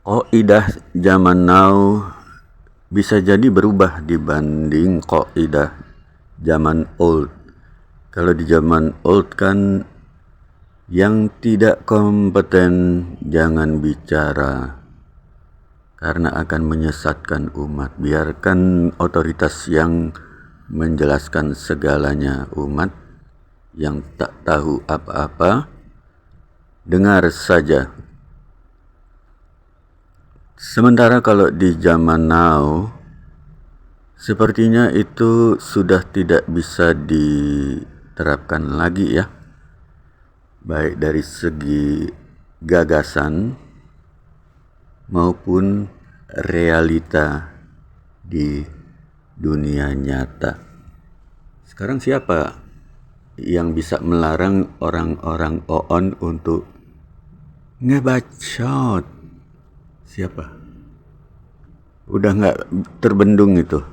Kaidah zaman now bisa jadi berubah dibanding kaidah zaman old. Kalau di zaman old kan yang tidak kompeten jangan bicara karena akan menyesatkan umat. Biarkan otoritas yang menjelaskan segalanya. Umat yang tak tahu apa-apa dengar saja. Sementara kalau di zaman now sepertinya itu sudah tidak bisa diterapkan lagi ya, baik dari segi gagasan maupun realita di dunia nyata. Sekarang siapa yang bisa melarang orang-orang OON untuk ngebacot? Siapa? Udah nggak terbendung itu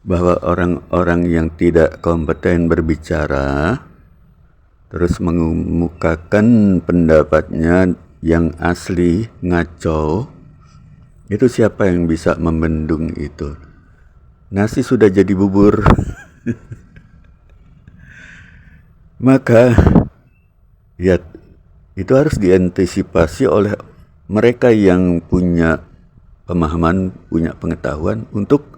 bahwa orang-orang yang tidak kompeten berbicara terus mengemukakan pendapatnya yang asli ngaco, itu siapa yang bisa membendung itu? Nasi sudah jadi bubur. Maka ya itu harus diantisipasi oleh mereka yang punya pemahaman, punya pengetahuan untuk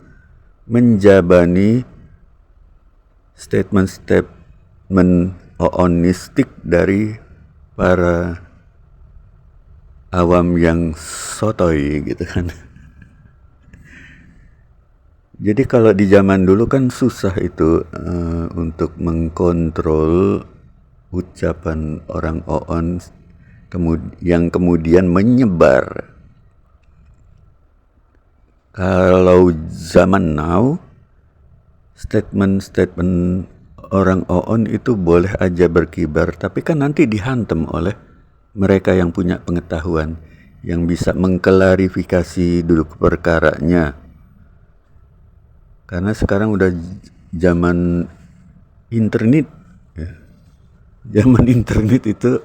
menjabani statement-statement oonistik dari para awam yang sotoy gitu kan. Jadi kalau di zaman dulu kan susah itu untuk mengkontrol ucapan orang OON yang kemudian menyebar. Kalau zaman now, statement-statement orang OON itu boleh aja berkibar, tapi kan nanti dihantam oleh mereka yang punya pengetahuan, yang bisa mengklarifikasi duduk perkaranya. Karena sekarang udah zaman internet ya. Zaman internet itu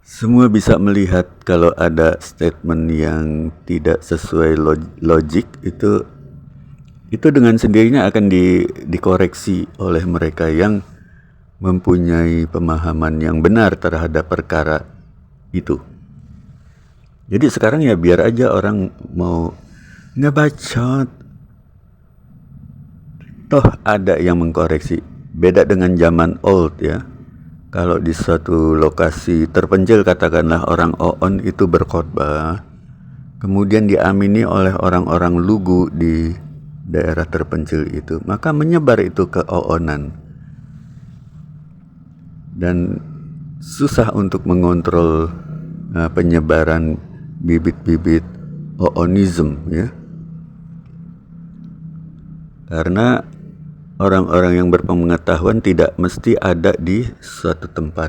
semua bisa melihat kalau ada statement yang tidak sesuai logik, itu dengan sendirinya akan dikoreksi oleh mereka yang mempunyai pemahaman yang benar terhadap perkara itu. Jadi sekarang ya biar aja orang mau ngebacot, toh ada yang mengkoreksi. Beda dengan zaman old ya. Kalau di suatu lokasi terpencil katakanlah orang OON itu berkhotbah, kemudian diamini oleh orang-orang lugu di daerah terpencil itu, maka menyebar itu ke OONan. Dan susah untuk mengontrol penyebaran bibit-bibit oonism ya. Karena orang-orang yang berpengetahuan tidak mesti ada di suatu tempat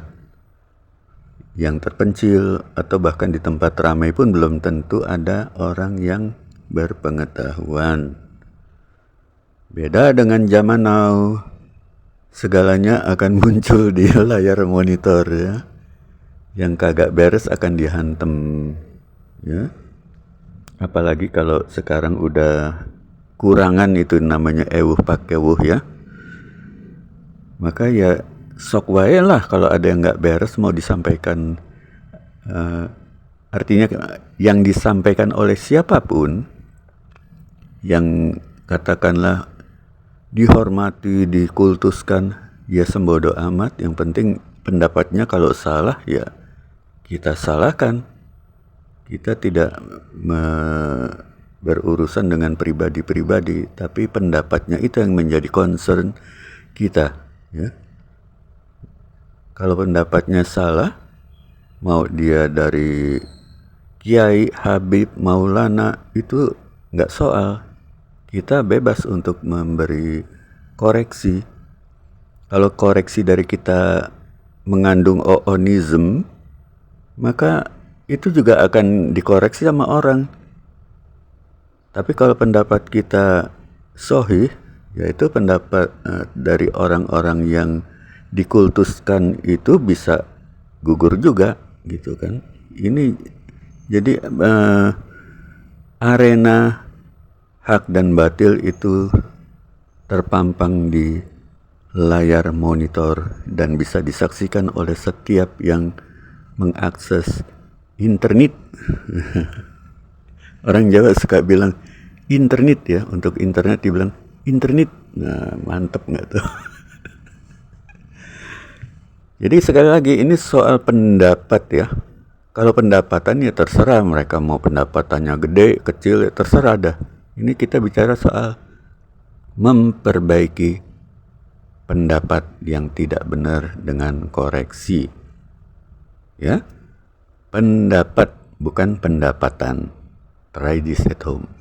yang terpencil, atau bahkan di tempat ramai pun belum tentu ada orang yang berpengetahuan. Beda dengan zaman now, segalanya akan muncul di layar monitor ya. Yang kagak beres akan dihantam ya. Apalagi kalau sekarang udah kurangan itu namanya ewuh pakewuh ya. Maka ya sok wae lah kalau ada yang nggak beres mau disampaikan. Artinya yang disampaikan oleh siapapun yang katakanlah dihormati, dikultuskan, ya sembodo amat. Yang penting pendapatnya kalau salah ya kita salahkan. Kita tidak berurusan dengan pribadi-pribadi, tapi pendapatnya itu yang menjadi concern kita ya. Kalau pendapatnya salah, mau dia dari Kiai, Habib, Maulana, itu nggak soal. Kita bebas untuk memberi koreksi. Kalau koreksi dari kita mengandung oonism, maka itu juga akan dikoreksi sama orang. Tapi kalau pendapat kita sahih, yaitu pendapat dari orang-orang yang dikultuskan, itu bisa gugur juga gitu kan. Ini Jadi arena hak dan batil itu terpampang di layar monitor dan bisa disaksikan oleh setiap yang mengakses internet. Orang Jawa suka bilang internet ya, untuk internet dibilang internet. Nah, mantep nggak tuh? Jadi sekali lagi ini soal pendapat ya. Kalau pendapatan ya terserah, mereka mau pendapatannya gede, kecil ya terserah dah. Ini kita bicara soal memperbaiki pendapat yang tidak benar dengan koreksi. Ya. Pendapat bukan pendapatan. Try this at home.